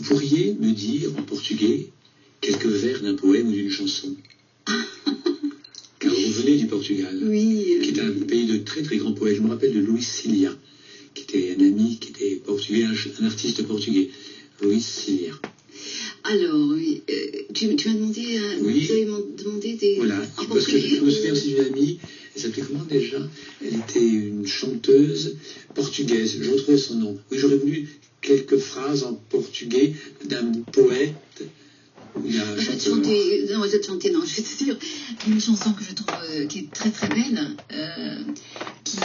vous pourriez me dire en portugais quelques vers d'un poème ou d'une chanson? Car vous venez du Portugal, Oui. qui est un pays de très très grands poètes. Je me rappelle de Luís Cilia, qui était un ami, qui était portugais, un artiste portugais. Luís Cilia. Alors, oui, tu m'as demandé, oui. vous avez demandé des... Voilà, parce que je me souviens aussi d'une amie, elle s'appelait comment déjà? Elle était une chanteuse portugaise, je retrouvais son nom. Oui, j'aurais voulu quelques phrases en portugais d'un poète. Je vais te chanter, non, je vais te dire une chanson que je trouve qui est très très belle,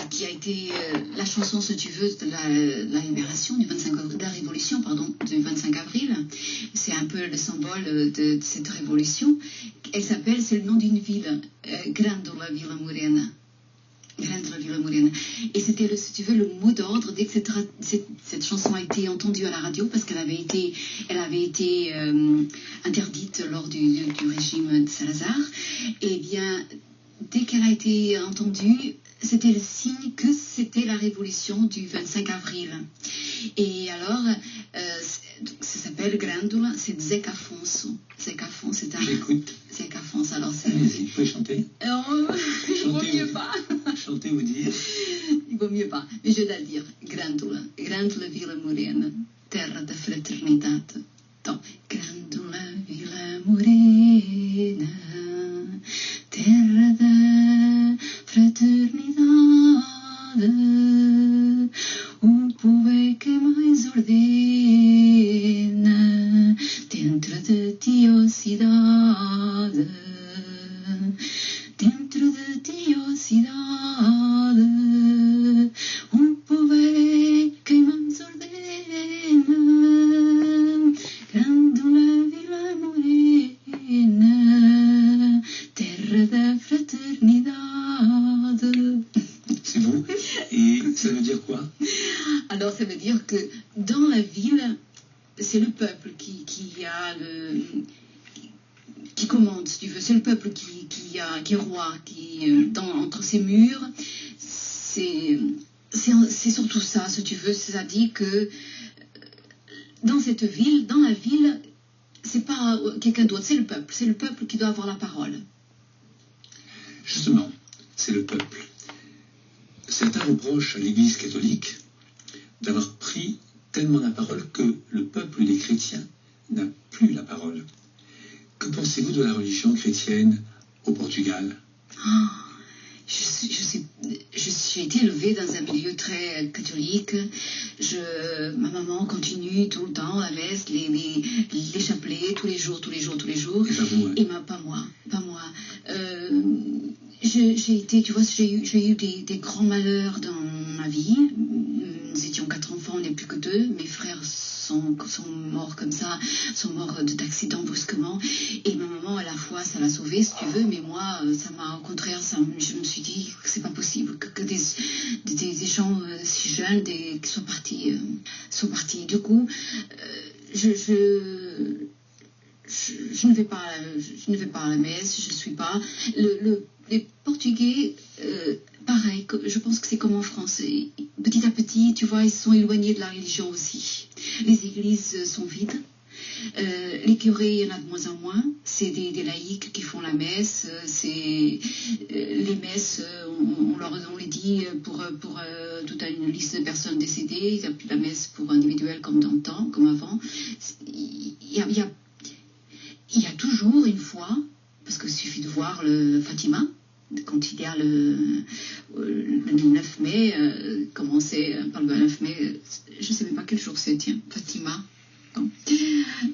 qui a été la chanson, si tu veux, de la libération du 25 avril, de la révolution, pardon, du 25 avril. C'est un peu le symbole de cette révolution. Elle s'appelle, c'est le nom d'une ville, Grândola Vila Morena. Grândola Vila Morena. Et c'était, si tu veux, le mot d'ordre dès que cette chanson a été entendue à la radio, parce qu'elle avait été interdite lors du régime de Salazar. Et bien, dès qu'elle a été entendue, c'était le signe que c'était la révolution du 25 avril. Et alors, ça s'appelle Grândola, c'est Zeca Afonso. Zeca Afonso, c'est un... J'écoute. Zeca Afonso, alors c'est... Allez-y, vous pouvez chanter. Il vaut mieux pas. Chantez ou dire. Il vaut mieux pas, mais je vais le dire. Grândola, Grândola Vila Morena, terra da fraternidade. Então, Grândola Vila Morena, terra da fraternidade. O povo é quem mais ordena dentro de ti, ó cidade. Dentro de ti, ó cidade. O povo é quem mais ordena. Grândola Vila Morena, terra da fraternidade. C'est vous. Et ça veut dire quoi? Alors ça veut dire que dans la ville, c'est le peuple qui commande, si tu veux. C'est le peuple qui est roi, entre ses murs. C'est surtout ça, si tu veux. C'est-à-dire que dans cette ville, dans la ville, c'est pas quelqu'un d'autre, c'est le peuple. C'est le peuple qui doit avoir la parole. Justement, c'est le peuple. Certains reprochent à l'Église catholique d'avoir pris tellement la parole que le peuple des chrétiens n'a plus la parole. Que pensez-vous de la religion chrétienne au Portugal? J'ai été élevée dans un milieu très catholique. Ma maman continue tout le temps la messe, les chapelets, tous les jours. Et pas moi. J'ai été, tu vois, j'ai eu des grands malheurs dans ma vie. Nous étions 4 enfants, on n'est plus que 2. Mes frères sont morts comme ça, sont morts d'accident brusquement. Et ma maman, à la fois, ça l'a sauvée, si tu veux, mais moi, ça m'a, au contraire, je me suis dit que c'est pas possible, que des gens si jeunes qui sont partis. Du coup, je ne vais pas à la messe, je ne suis pas. Les Portugais, pareil, je pense que c'est comme en France. Petit à petit, tu vois, ils sont éloignés de la religion aussi. Les églises sont vides. Les curés, il y en a de moins en moins. C'est des laïcs qui font la messe. Les messes, on les dit pour toute une liste de personnes décédées. Il n'y a plus la messe pour individuel comme dans le temps, comme avant. Il y a toujours une foi, parce qu'il suffit de voir le Fatima, quand il y a le 9 mai, commencer par le 9 mai, je ne sais même pas quel jour c'est, tiens, Fatima, non,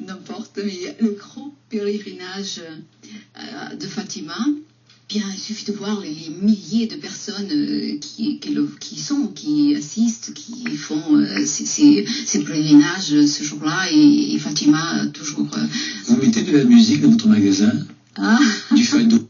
n'importe, mais le grand pèlerinage de Fatima, bien, il suffit de voir les milliers de personnes qui assistent, qui font ces pèlerinages ce jour-là, et Fatima toujours... Vous mettez de la musique dans votre magasin? Ah. Du fado?